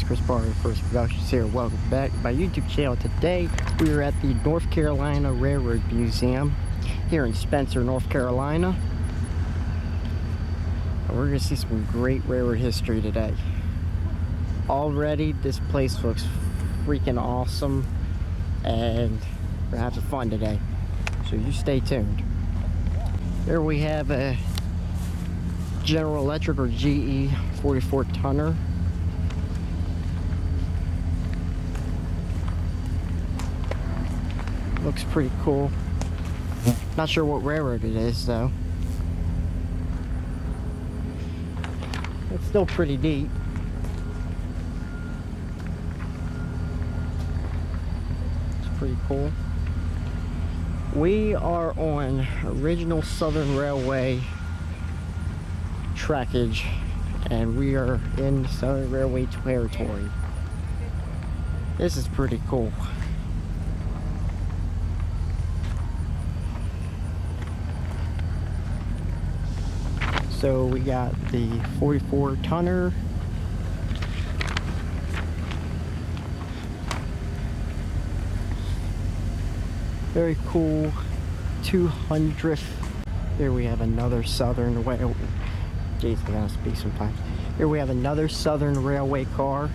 Chris Barber, First Productions here. Welcome back to my YouTube channel. Today we are at the North Carolina Railroad Museum here in Spencer, North Carolina. And we're going to see some great railroad history today. Already this place looks freaking awesome and we're going to have some fun today. So you stay tuned. Here we have a General Electric or GE 44 tonner. Looks pretty cool. Not sure what railroad it is though. It's still pretty neat. It's pretty cool. We are on original Southern Railway trackage and we are in Southern Railway territory. This is pretty cool. So we got the 44 tonner. Very cool. 200th. Here we have another Southern Railway. Jeez, I gotta speak sometimes. Here we have another Southern Railway car.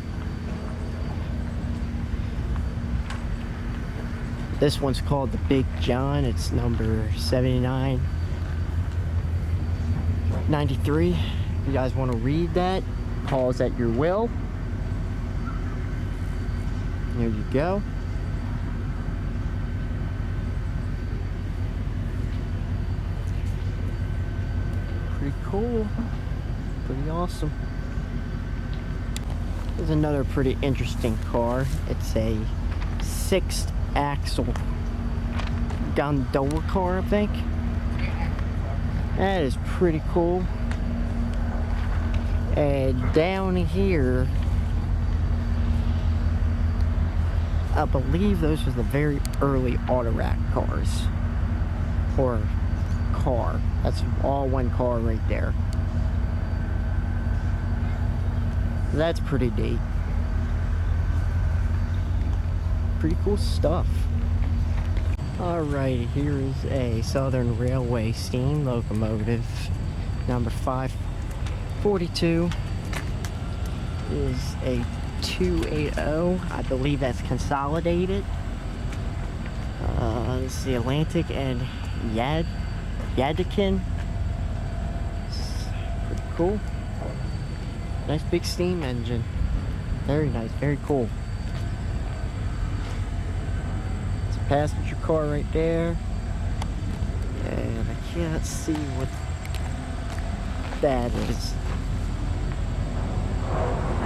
This one's called the Big John. It's number 7993. If you guys want to read that, pause at your will. There you go. Pretty cool. Pretty awesome. There's another pretty interesting car. It's a 6-axle gondola car, I think. That is pretty cool. And down here, I believe those were the very early auto-rack cars. Or car. That's all one car right there. That's pretty neat. Pretty cool stuff. Alright, here is a Southern Railway steam locomotive. Number 542 is a 280. I believe that's consolidated. It's the Atlantic and Yadkin. Pretty cool. Nice big steam engine. Very nice, very cool. It's a passenger car right there. And I can't see what that is.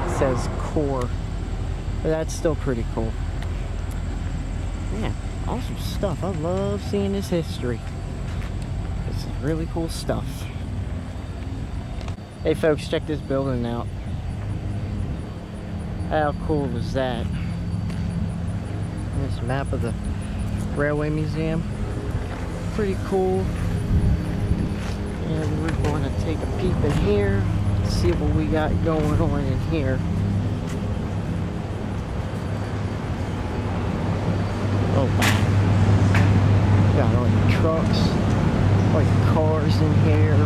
It says core. But that's still pretty cool. Yeah, awesome stuff. I love seeing this history. This is really cool stuff. Hey folks, check this building out. How cool is that? There's a map of the Railway Museum. Pretty cool. And we're going to take a peep in here, see what we got going on in here. Oh wow. Got all the trucks, all the cars in here.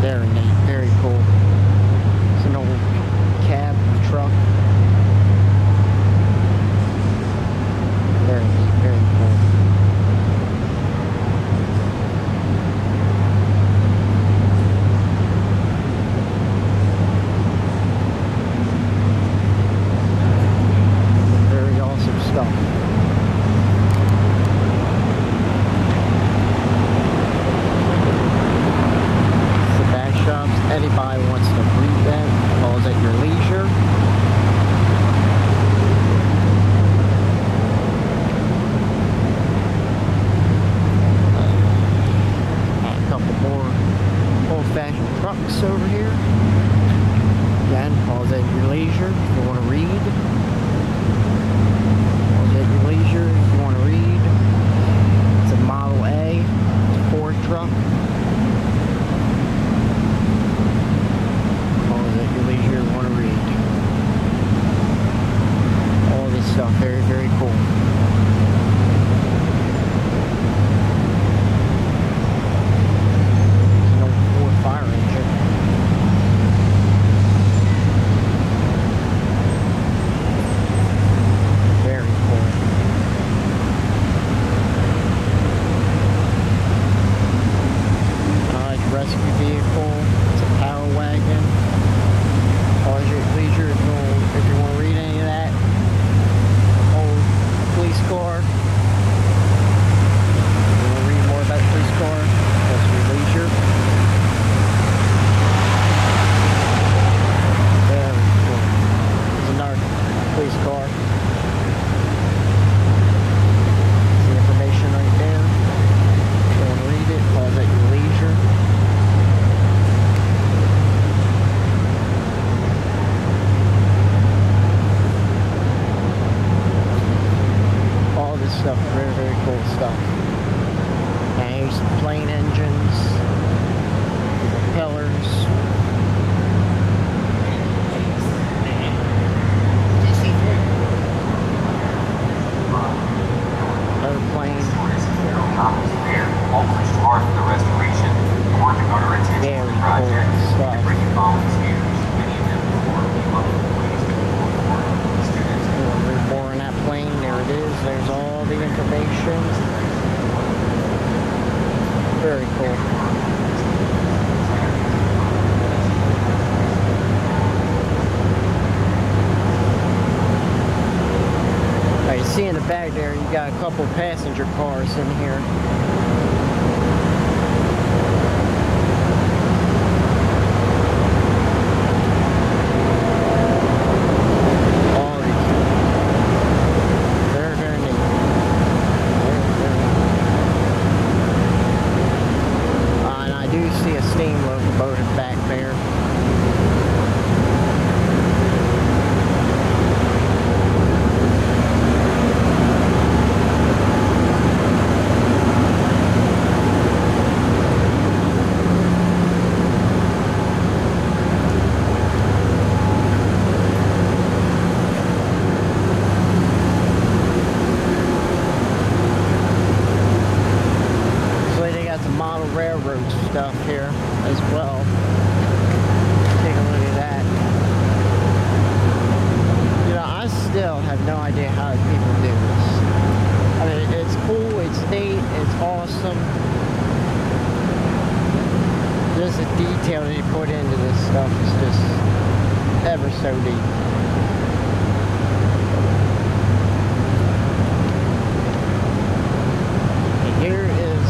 Very neat, very cool. It's an old cab truck. Very neat, very cool. Very awesome stuff. Eddie By stuff. Very, very cool. It's an old Ford fire engine. Very cool. Rescue vehicle. It's a power wagon. Project Leisure, if you want to read any of that. Old police car. If you want to read more about the police car, Rescue Leisure. Very cool. There's another police car. The information right there. If you want to read it, pause at your leisure. Stuff, very, very cool stuff. And here's plane engines, propellers. Airplane. Very cool stuff. We're boring that plane. There it is. There's all the information. Very cool. Now you see in the back there, you got a couple passenger cars in here. Steam locomotive back there. So they got some model railroad stuff here as well. Take a look at that. You know, I still have no idea how people do this. I mean, it's cool, it's neat, it's awesome. Just the detail they put into this stuff is just ever so deep. And here is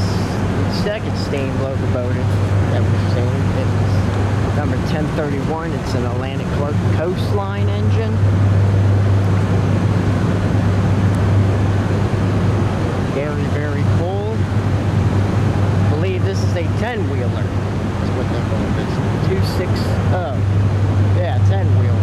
the second steam locomotive that we've seen. It's number 1031. It's an Atlantic Coastline engine. Very, very cool. I believe this is a 10-wheeler. That's what they call this. 260. Yeah, 10-wheeler.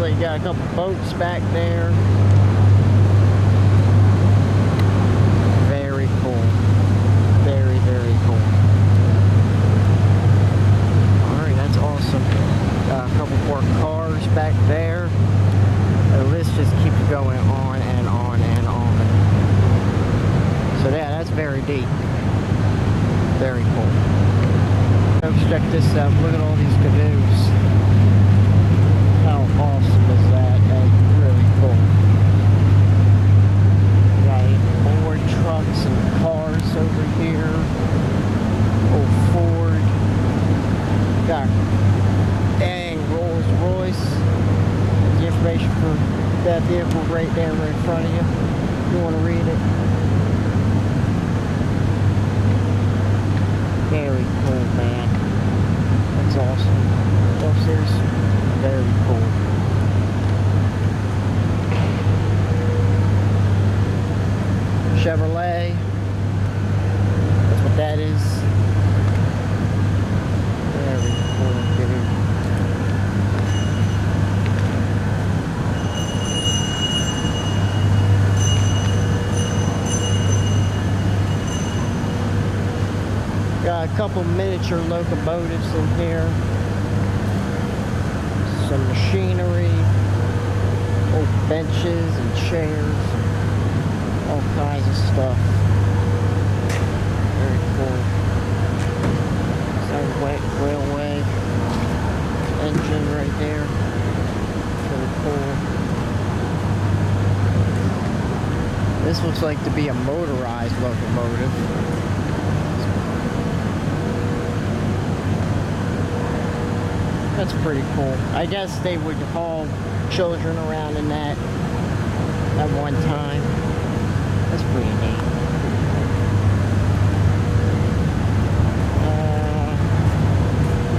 You got a couple boats back there. Very cool. Very, very cool. Alright, that's awesome. Got a couple more cars back there. The list just keeps going on and on and on. So yeah, that's very deep. Very cool. Folks, check this out. Look at all these canoes. How awesome is that? That's really cool. Got more trucks and cars over here. Old Ford. Got dang Rolls Royce. The information for that vehicle right there right in front of you. If you want to read it. Very cool, man. That's awesome. So seriously. Very cool. Chevrolet. That's what that is. Very cool, dude. got a couple miniature locomotives in here. Some machinery, old benches and chairs, all kinds of stuff. Very cool. Some railway engine right there. Very cool. This looks like to be a motorized locomotive. That's pretty cool. I guess they would haul children around in that at one time. That's pretty neat.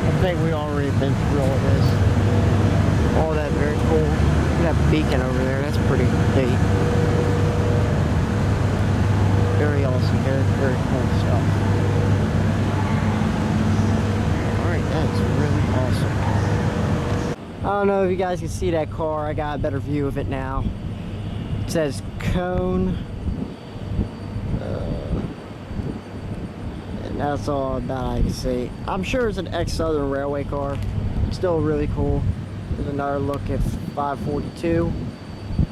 I think we already been through all this. All that very cool. Look at that beacon over there. That's pretty neat. Very awesome. Very cool stuff. Alright, that's really awesome. I don't know if you guys can see that car. I got a better view of it now. It says Cone. And that's all about I can see. I'm sure it's an ex-Southern Railway car. It's still really cool. There's another look at 542.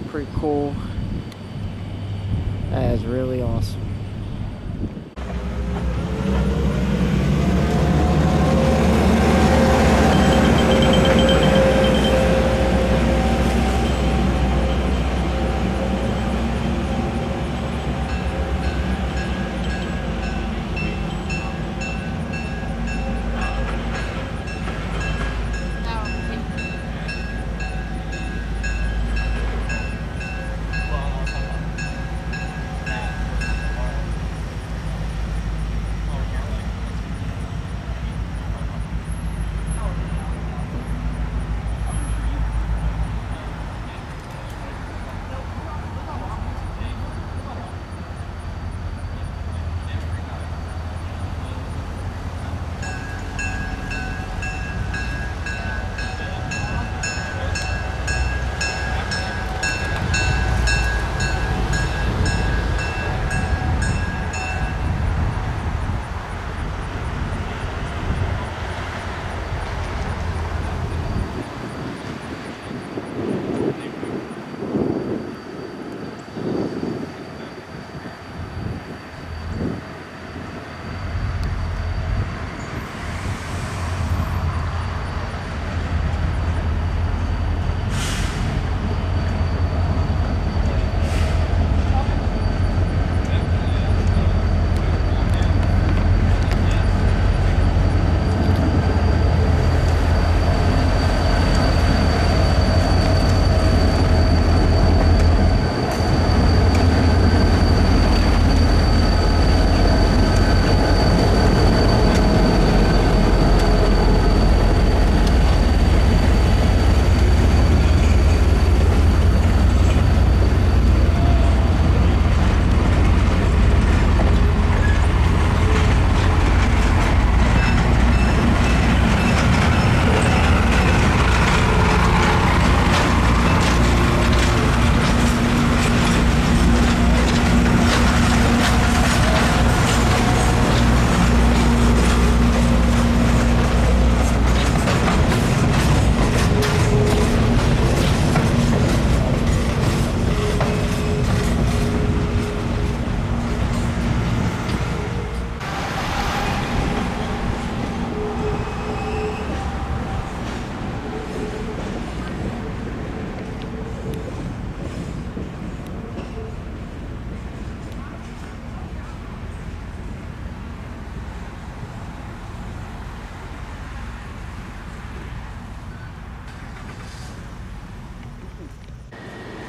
Pretty cool. That is really awesome.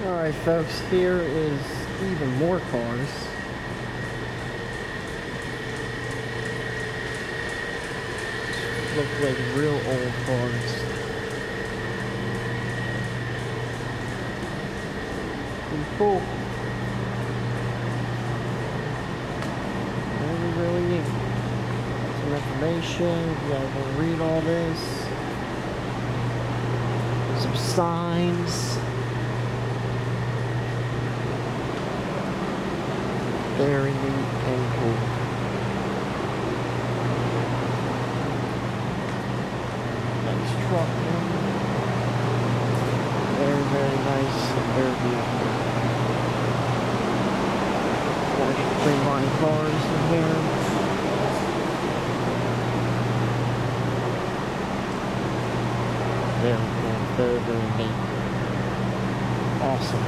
Alright folks, here is even more cars. Look like real old cars. Pretty cool. Really neat. Some information, you gotta go read all this. Some signs. Very neat and cool. truck in. Very, very nice and very beautiful. Porsche three-line cars in here. Very cool, very, very neat. Awesome.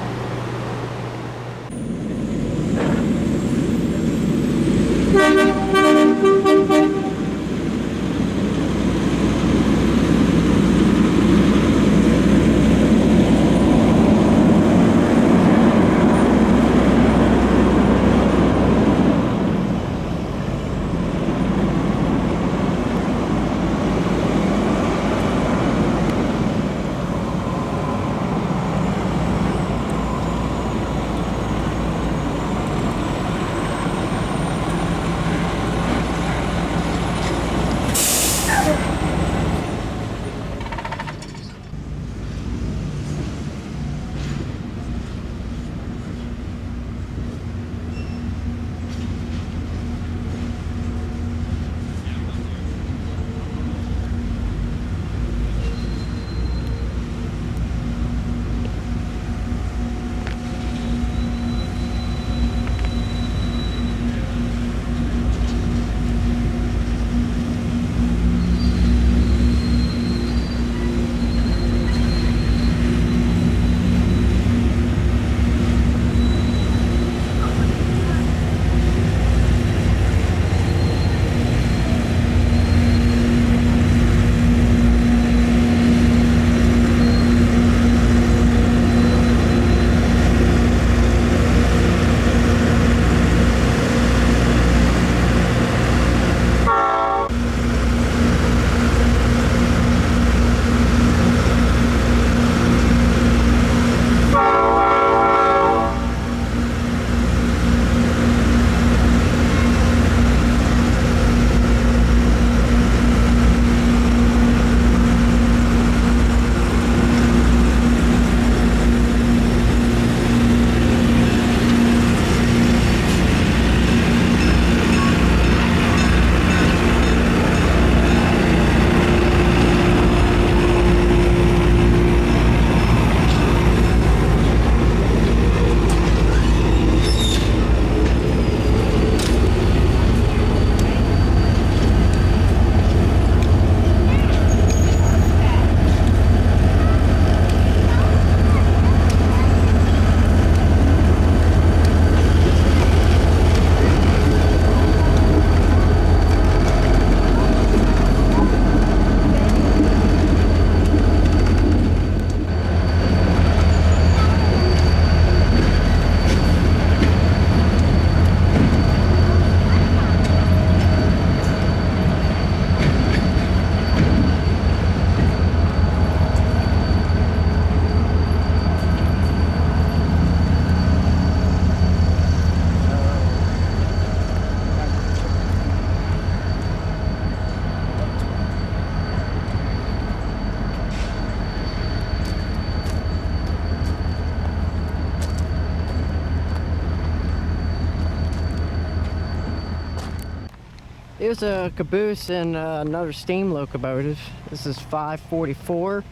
Here's a caboose and another steam locomotive. This is 544.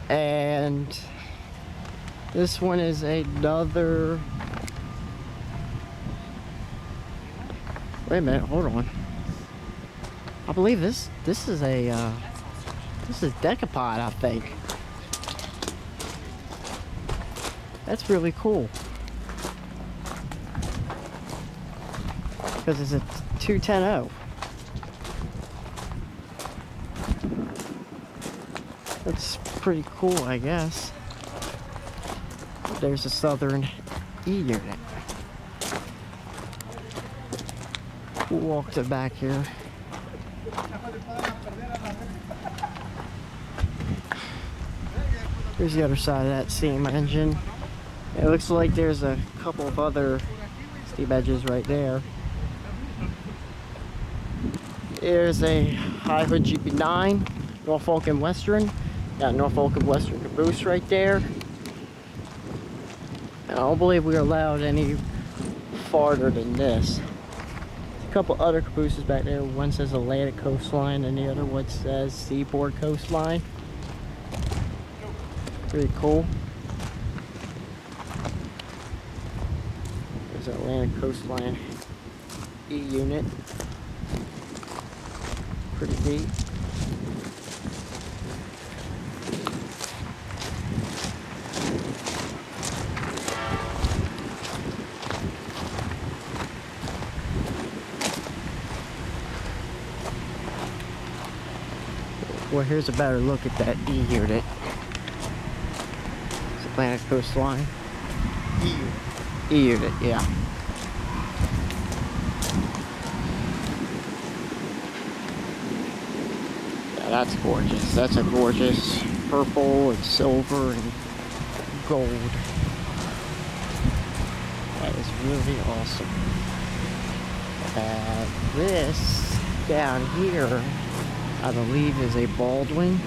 And this one is another... Wait a minute, hold on. I believe this is a this is decapod, I think. That's really cool. Because it's a 210. That's pretty cool, I guess. There's a Southern E unit. We'll walk to the back here. Here's the other side of that steam engine. It looks like there's a couple of other steam engines right there. Here's a high hood GP9, Norfolk and Western. Got Norfolk and Western caboose right there. I don't believe we are allowed any farther than this. couple other cabooses back there. One says Atlantic Coastline and the other one says Seaboard Coastline. Pretty cool. There's Atlantic Coastline E unit. Pretty neat. Well, here's a better look at that E unit. It's Atlantic Coastline. E unit. E unit, yeah. Yeah, that's gorgeous. That's a gorgeous purple and silver and gold. That is really awesome. This down here, I believe, is a Baldwin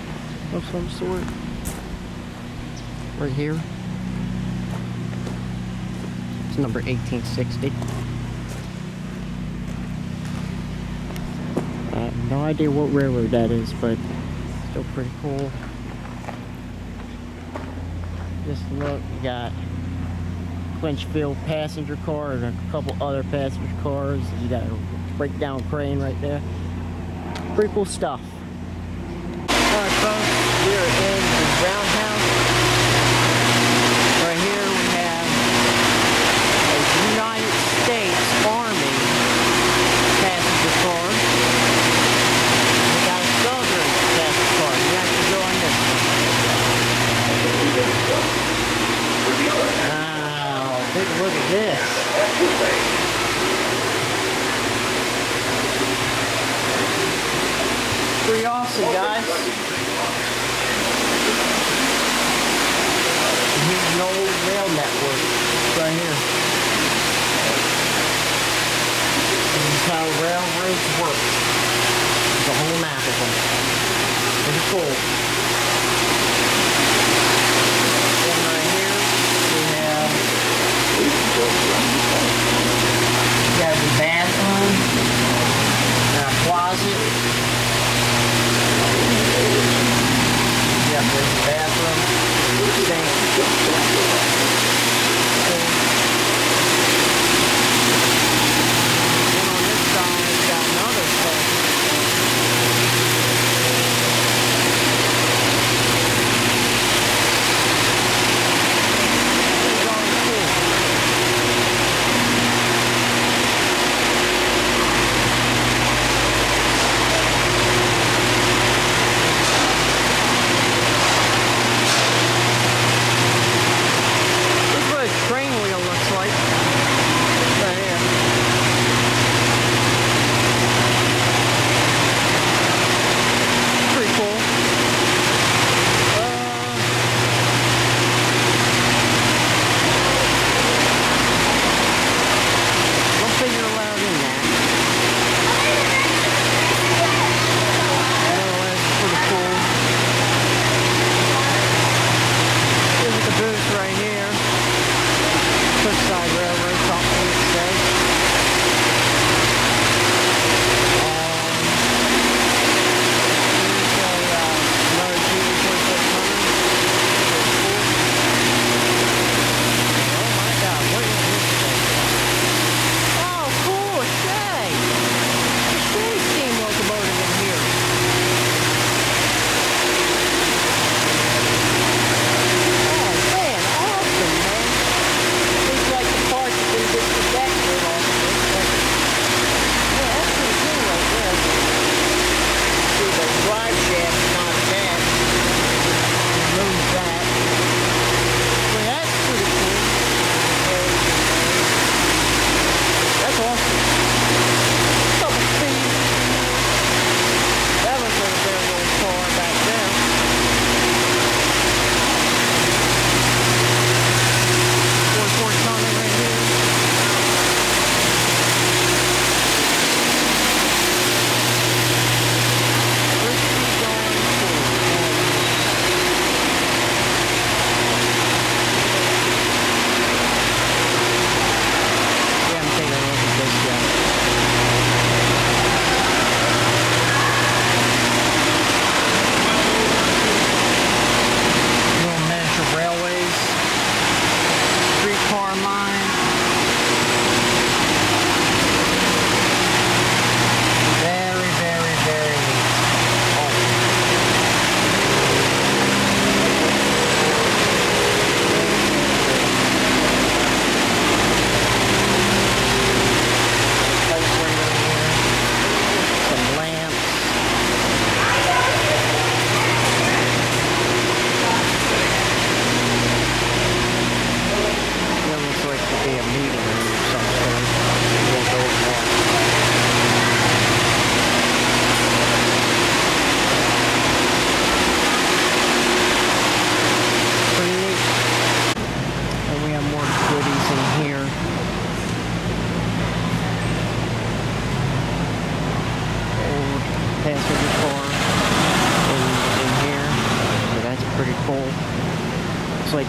of some sort. Right here. It's number 1860. I have no idea what railroad that is, but still pretty cool. Just look, you got Clinchfield passenger car and a couple other passenger cars. You got a breakdown crane right there. Pretty cool stuff. Alright folks, we are in the roundhouse. Right here we have a United States Army passenger car. We got a Southern passenger car. You have to go on this one. Wow, take a look at this. Pretty awesome, guys. Here's an old rail network right here. This is how railroads work. There's a whole map of them. Pretty cool. And right here we have the bathroom and a closet. Yeah, there's the bathroom, sink, and on this side, we've got another place. It's all cool.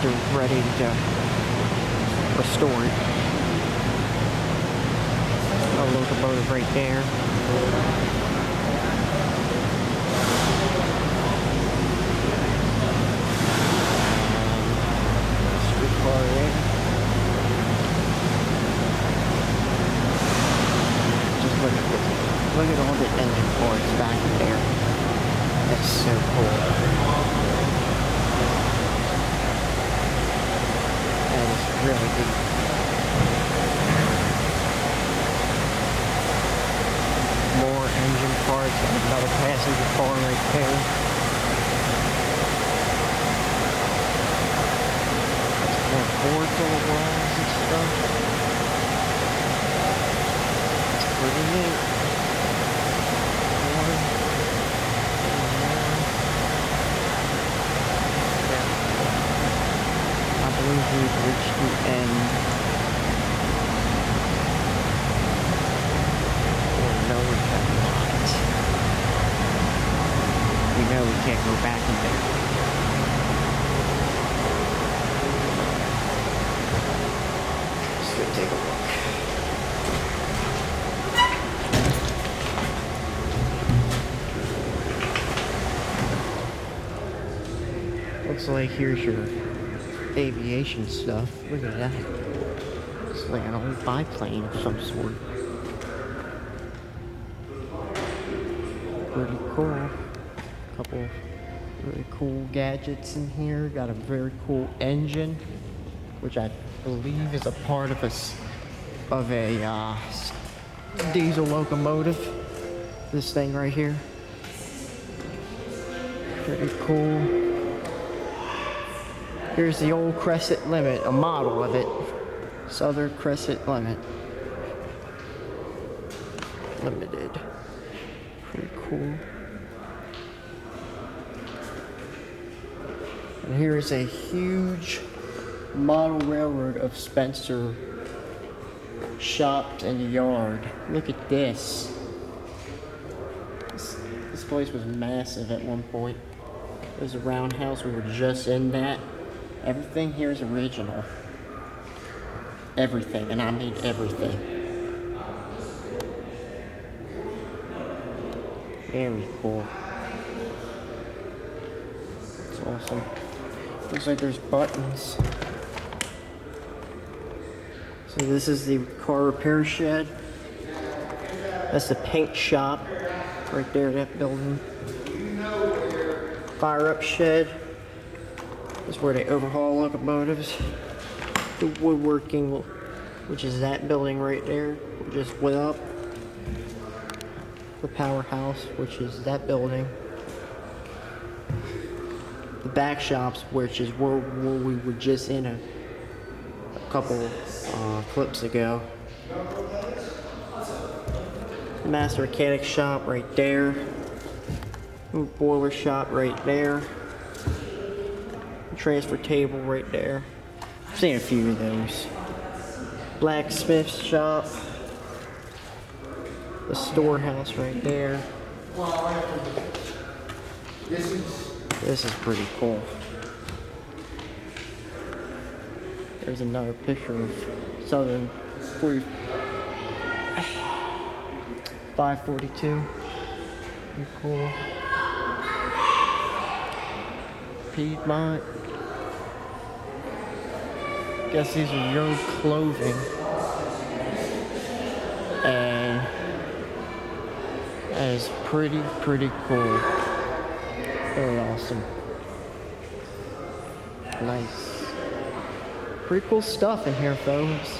like they're ready to restore it. A locomotive right there. Streetcar there. Just look at this. Look at all the engine parts back there. That's so cool. That is really deep. More engine parts, another passenger car right there. More boards on the walls and stuff. It's pretty neat. I believe we've reached the end. No, we have not. We know we can't go back in there. Let's go take a look. Looks like here's your aviation stuff. Look at that. It's like an old biplane of some sort. Pretty cool. Couple really cool gadgets in here. Got a very cool engine, which I believe is a part of a diesel locomotive. This thing right here. Pretty cool. Here's the old Crescent Limit, a model of it. Southern Crescent Limit. Limited. Pretty cool. And here is a huge model railroad of Spencer shopped in the yard. Look at this. This place was massive at one point. There's a roundhouse. We were just in that. Everything here is original. Everything, and I mean everything. Very cool. It's awesome. Looks like there's buttons. So this is the car repair shed. That's the paint shop right there, that building. Fire up shed. That's where they overhaul locomotives. The woodworking, which is that building right there, we just went up. The powerhouse, which is that building. The back shops, which is where we were just in a couple clips ago. The master mechanic shop right there. Boiler shop right there. Transfer table right there. I've seen a few of those. Blacksmith shop. The storehouse right there. This is pretty cool. There's another picture of Southern 542. Pretty cool. Piedmont. Guess these are your clothing. And that is pretty cool. Very awesome. Nice. Pretty cool stuff in here, folks.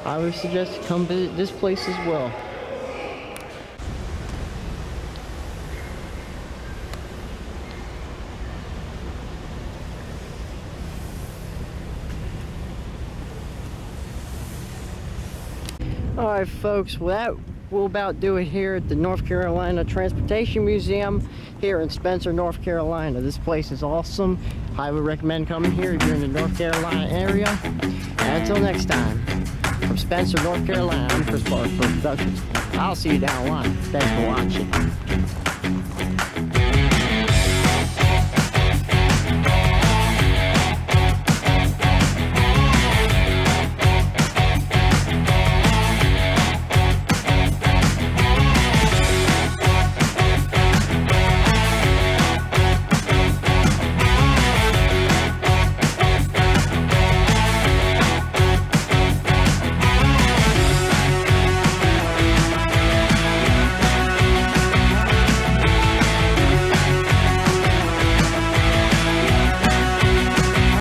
I would suggest you come visit this place as well. Alright folks, well that will about do it here at the North Carolina Transportation Museum here in Spencer, North Carolina. This place is awesome. Highly recommend coming here if you're in the North Carolina area. And until next time, from Spencer, North Carolina, I'm Chris Barr for Productions. I'll see you down the line. Thanks for watching.